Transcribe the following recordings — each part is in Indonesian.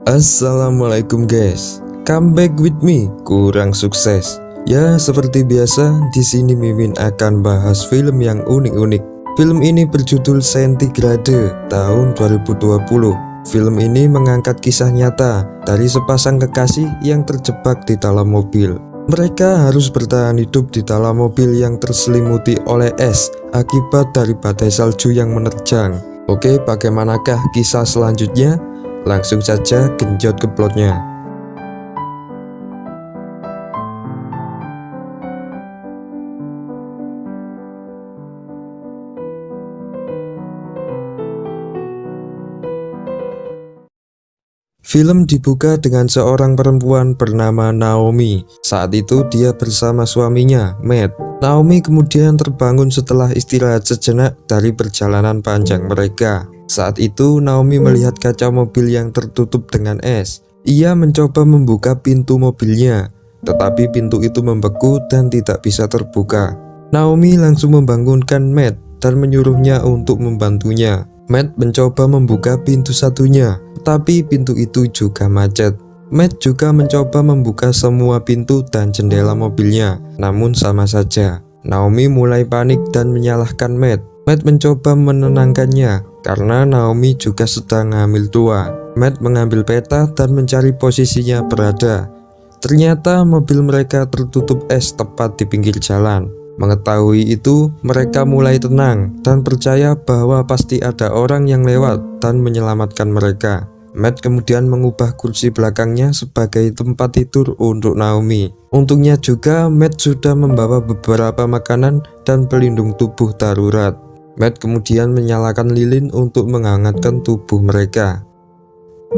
Assalamualaikum guys, come back with me, kurang sukses. Ya seperti biasa, di sini Mimin akan bahas film yang unik-unik. Film ini berjudul Centigrade tahun 2020. Film ini mengangkat kisah nyata dari sepasang kekasih yang terjebak di dalam mobil. Mereka harus bertahan hidup di dalam mobil yang terselimuti oleh es akibat dari badai salju yang menerjang. Oke, bagaimanakah kisah selanjutnya? Langsung saja genjot ke plotnya. Film dibuka dengan seorang perempuan bernama Naomi. Saat itu dia bersama suaminya, Matt. Naomi kemudian terbangun setelah istirahat sejenak dari perjalanan panjang mereka. Saat itu Naomi melihat kaca mobil yang tertutup dengan es. Ia mencoba membuka pintu mobilnya, tetapi pintu itu membeku dan tidak bisa terbuka. Naomi langsung membangunkan Matt dan menyuruhnya untuk membantunya. Matt mencoba membuka pintu satunya, tapi pintu itu juga macet. Matt juga mencoba membuka semua pintu dan jendela mobilnya, namun sama saja. Naomi mulai panik dan menyalahkan Matt. Matt mencoba menenangkannya karena Naomi juga sedang hamil tua. Matt mengambil peta dan mencari posisinya berada. Ternyata mobil mereka tertutup es tepat di pinggir jalan. Mengetahui itu, mereka mulai tenang dan percaya bahwa pasti ada orang yang lewat dan menyelamatkan mereka. Matt kemudian mengubah kursi belakangnya sebagai tempat tidur untuk Naomi. Untungnya juga Matt sudah membawa beberapa makanan dan pelindung tubuh darurat. Matt kemudian menyalakan lilin untuk menghangatkan tubuh mereka.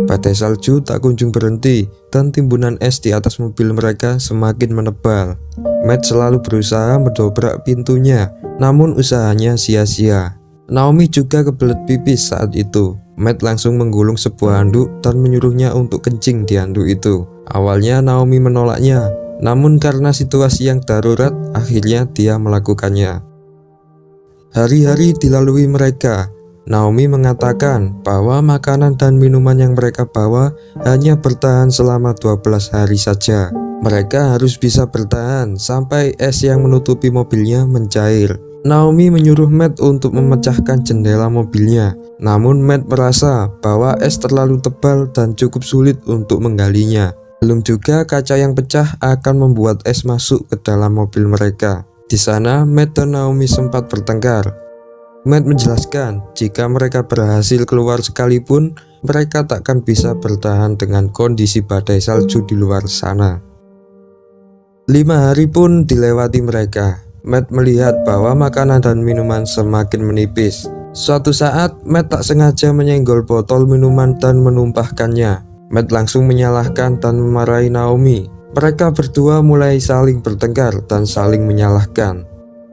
Badai salju tak kunjung berhenti dan timbunan es di atas mobil mereka semakin menebal. Matt selalu berusaha mendobrak pintunya, namun usahanya sia-sia. Naomi juga kebelet pipis saat itu. Matt langsung menggulung sebuah handuk dan menyuruhnya untuk kencing di handuk itu. Awalnya Naomi menolaknya, namun karena situasi yang darurat, akhirnya dia melakukannya. Hari-hari dilalui mereka. Naomi mengatakan bahwa makanan dan minuman yang mereka bawa hanya bertahan selama 12 hari saja. Mereka harus bisa bertahan sampai es yang menutupi mobilnya mencair. Naomi menyuruh Matt untuk memecahkan jendela mobilnya. Namun Matt merasa bahwa es terlalu tebal dan cukup sulit untuk menggalinya. Belum juga kaca yang pecah akan membuat es masuk ke dalam mobil mereka. Di sana Matt dan Naomi sempat bertengkar. Matt menjelaskan jika mereka berhasil keluar sekalipun, mereka takkan bisa bertahan dengan kondisi badai salju di luar sana. 5 hari pun dilewati mereka. Matt melihat bahwa makanan dan minuman semakin menipis. Suatu saat Matt tak sengaja menyenggol botol minuman dan menumpahkannya. Matt langsung menyalahkan dan memarahi Naomi. Mereka berdua mulai saling bertengkar dan saling menyalahkan.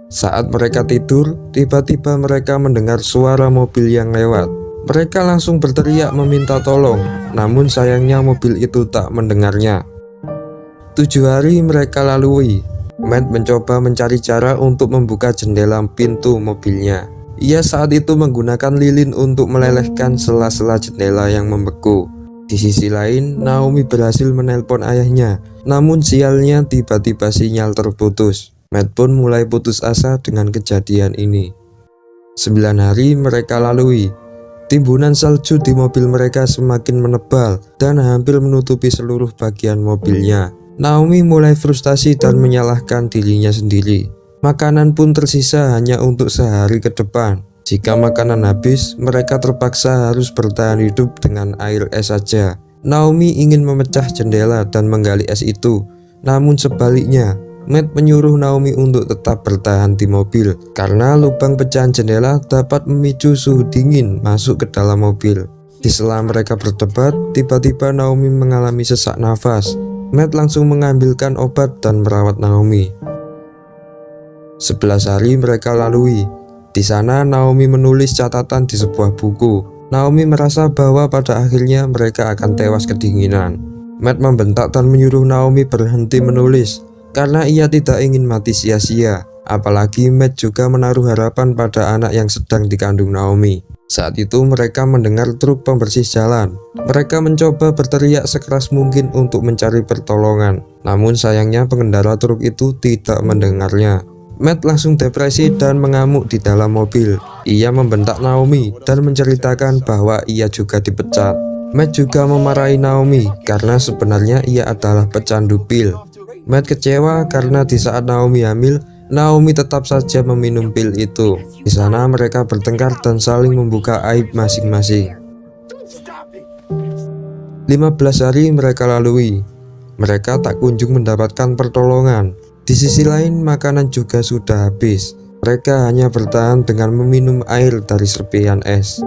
Saat mereka tidur, tiba-tiba mereka mendengar suara mobil yang lewat. Mereka langsung berteriak meminta tolong, namun sayangnya mobil itu tak mendengarnya. 7 hari mereka lalui. Matt mencoba mencari cara untuk membuka jendela pintu mobilnya. Ia saat itu menggunakan lilin untuk melelehkan sela-sela jendela yang membeku. Di sisi lain, Naomi berhasil menelpon ayahnya, namun sialnya tiba-tiba sinyal terputus. Matt pun mulai putus asa dengan kejadian ini. 9 hari mereka lalui. Timbunan salju di mobil mereka semakin menebal dan hampir menutupi seluruh bagian mobilnya. Naomi mulai frustasi dan menyalahkan dirinya sendiri. Makanan pun tersisa hanya untuk sehari ke depan. Jika makanan habis, mereka terpaksa harus bertahan hidup dengan air es saja. Naomi ingin memecah jendela dan menggali es itu, namun sebaliknya, Matt menyuruh Naomi untuk tetap bertahan di mobil karena lubang pecahan jendela dapat memicu suhu dingin masuk ke dalam mobil. Di sela mereka berdebat, tiba-tiba Naomi mengalami sesak nafas. Matt langsung mengambilkan obat dan merawat Naomi. 11 hari mereka lalui. Di sana Naomi menulis catatan di sebuah buku. Naomi merasa bahwa pada akhirnya mereka akan tewas kedinginan. Matt membentak dan menyuruh Naomi berhenti menulis karena ia tidak ingin mati sia-sia. Apalagi Matt juga menaruh harapan pada anak yang sedang dikandung Naomi. Saat itu mereka mendengar truk pembersih jalan. Mereka mencoba berteriak sekeras mungkin untuk mencari pertolongan. Namun sayangnya pengendara truk itu tidak mendengarnya. Matt langsung depresi dan mengamuk di dalam mobil. Ia membentak Naomi dan menceritakan bahwa ia juga dipecat. Matt juga memarahi Naomi karena sebenarnya ia adalah pecandu pil. Matt kecewa karena di saat Naomi hamil, Naomi tetap saja meminum pil itu. Di sana mereka bertengkar dan saling membuka aib masing-masing. 15 hari mereka lalui. Mereka tak kunjung mendapatkan pertolongan. Di sisi lain, makanan juga sudah habis. Mereka hanya bertahan dengan meminum air dari serpihan es.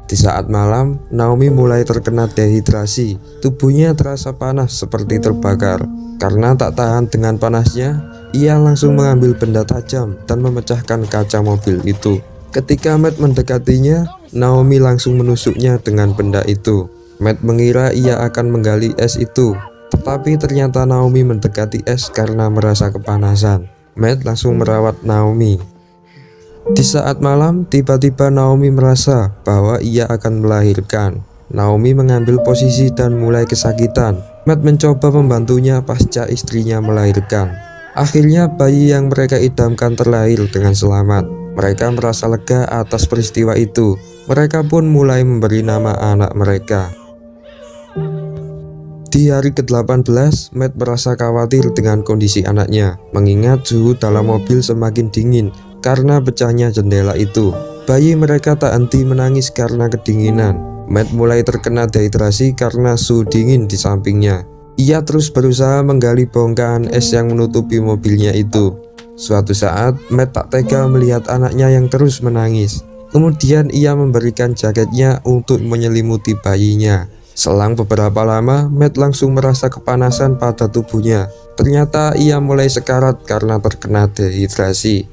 Di saat malam, Naomi mulai terkena dehidrasi. Tubuhnya terasa panas seperti terbakar. Karena tak tahan dengan panasnya, ia langsung mengambil benda tajam dan memecahkan kaca mobil itu. Ketika Matt mendekatinya, Naomi langsung menusuknya dengan benda itu. Matt mengira ia akan menggali es itu, tetapi ternyata Naomi mendekati es karena merasa kepanasan. Matt langsung merawat Naomi. Di saat malam, tiba-tiba Naomi merasa bahwa ia akan melahirkan. Naomi mengambil posisi dan mulai kesakitan. Matt mencoba membantunya pasca istrinya melahirkan. Akhirnya bayi yang mereka idamkan terlahir dengan selamat. Mereka merasa lega atas peristiwa itu. Mereka pun mulai memberi nama anak mereka. Di hari ke-18, Matt merasa khawatir dengan kondisi anaknya, mengingat suhu dalam mobil semakin dingin karena pecahnya jendela itu. Bayi mereka tak henti menangis karena kedinginan. Matt mulai terkena dehidrasi karena suhu dingin di sampingnya. Ia terus berusaha menggali bongkahan es yang menutupi mobilnya itu. Suatu saat, Matt tak tega melihat anaknya yang terus menangis. Kemudian ia memberikan jaketnya untuk menyelimuti bayinya. Selang beberapa lama, Matt langsung merasa kepanasan pada tubuhnya. Ternyata ia mulai sekarat karena terkena dehidrasi.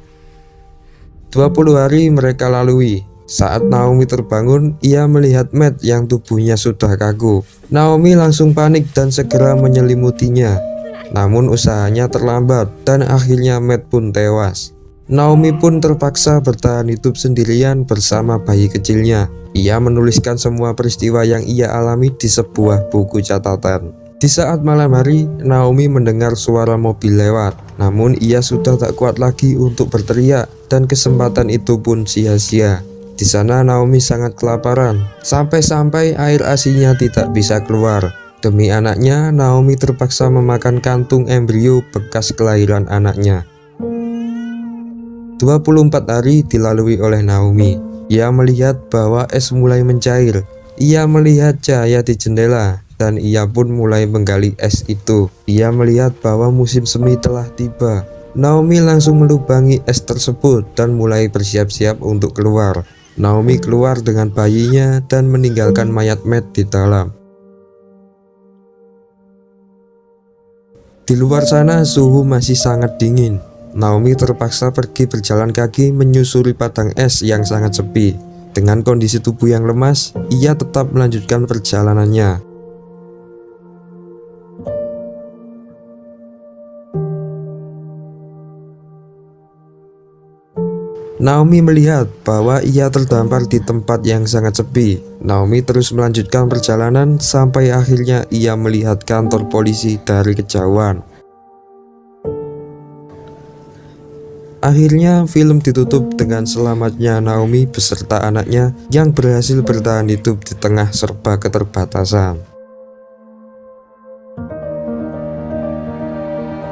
20 hari mereka lalui. Saat Naomi terbangun, ia melihat Matt yang tubuhnya sudah kaku. Naomi langsung panik dan segera menyelimutinya. Namun usahanya terlambat dan akhirnya Matt pun tewas. Naomi pun terpaksa bertahan hidup sendirian bersama bayi kecilnya. Ia menuliskan semua peristiwa yang ia alami di sebuah buku catatan. Di saat malam hari, Naomi mendengar suara mobil lewat. Namun ia sudah tak kuat lagi untuk berteriak dan kesempatan itu pun sia-sia. Di sana Naomi sangat kelaparan, sampai-sampai air ASI-nya tidak bisa keluar. Demi anaknya, Naomi terpaksa memakan kantung embrio bekas kelahiran anaknya. 24 hari dilalui oleh Naomi. Ia melihat bahwa es mulai mencair. Ia melihat cahaya di jendela dan ia pun mulai menggali es itu. Ia melihat bahwa musim semi telah tiba. Naomi langsung melubangi es tersebut dan mulai bersiap-siap untuk keluar. Naomi keluar dengan bayinya dan meninggalkan mayat Matt di dalam. Di luar sana suhu masih sangat dingin. Naomi terpaksa pergi berjalan kaki menyusuri padang es yang sangat sepi. Dengan kondisi tubuh yang lemas, ia tetap melanjutkan perjalanannya. Naomi melihat bahwa ia terdampar di tempat yang sangat sepi. Naomi terus melanjutkan perjalanan sampai akhirnya ia melihat kantor polisi dari kejauhan. Akhirnya film ditutup dengan selamatnya Naomi beserta anaknya yang berhasil bertahan hidup di tengah serba keterbatasan.